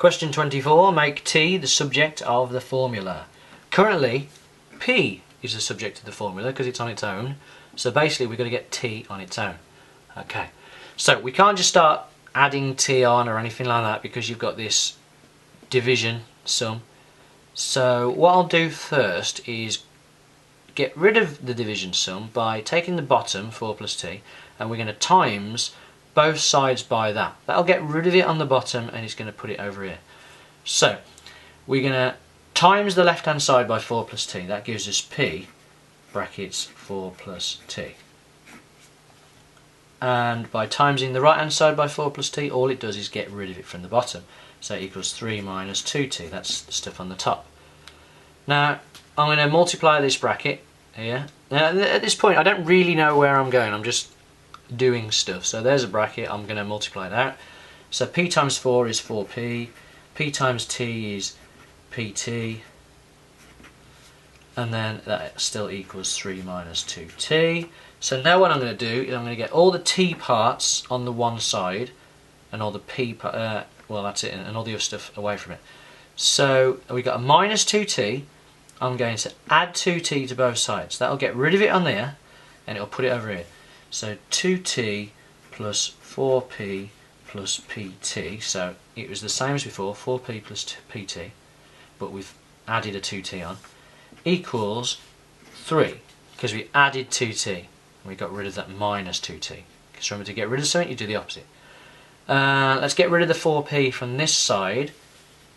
Question 24. Make T the subject of the formula. Currently, P is the subject of the formula because it's on its own. So basically we're going to get T on its own. Okay, so we can't just start adding T on or anything like that because you've got this division sum. So what I'll do first is get rid of the division sum by taking the bottom, 4 plus T, and we're going to times both sides by that. That'll get rid of it on the bottom and it's going to put it over here. So we're going to times the left hand side by 4 plus T. That gives us P brackets 4 plus T. And by timesing the right hand side by 4 plus T, all it does is get rid of it from the bottom. So it equals 3 minus 2T. That's the stuff on the top. Now I'm going to multiply this bracket here. Now at this point I don't really know where I'm going, I'm just doing stuff. So there's a bracket, I'm going to multiply it out. So P times 4 is 4P, P times T is PT, and then that still equals 3 minus 2T. So now what I'm going to do is I'm going to get all the T parts on the one side and all the P well that's it, and all the other stuff away from it. So we got a minus 2T. I'm going to add 2T to both sides. That'll get rid of it on there and it'll put it over here. So 2T plus 4P plus PT. So it was the same as before, 4P plus PT, but we've added a 2T on, equals 3, because we added 2T and we got rid of that minus 2T. Because remember, to get rid of something you do the opposite. Let's get rid of the 4P from this side.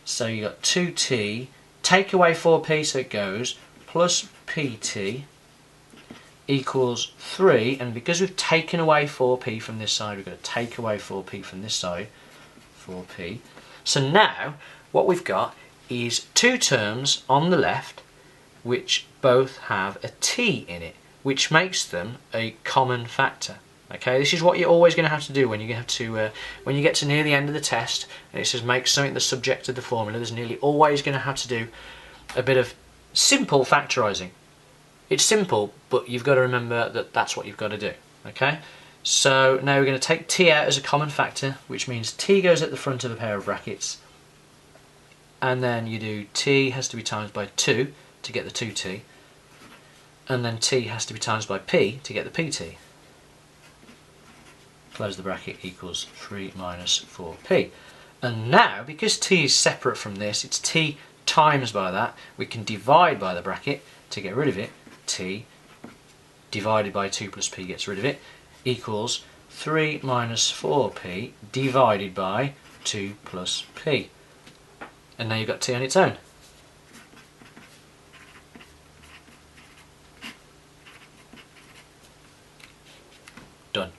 So you got 2T, take away 4P so it goes, plus PT equals 3, and because we've taken away 4P from this side, we've got to take away 4P from this side, 4P. So now what we've got is two terms on the left which both have a T in it, which makes them a common factor. Okay, this is what you're always going to have to do when you have to when you get to near the end of the test and it says make something the subject of the formula. There's nearly always going to have to do a bit of simple factorising. It's simple, but you've got to remember that that's what you've got to do. Okay, so now we're going to take T out as a common factor, which means T goes at the front of a pair of brackets, and then you do T has to be times by 2 to get the 2T, and then T has to be times by P to get the PT. Close the bracket, equals 3 minus 4P. And now, because T is separate from this, it's T times by that, we can divide by the bracket to get rid of it. T divided by 2 plus P gets rid of it, equals 3 minus 4P divided by 2 plus P. And now you've got T on its own. Done.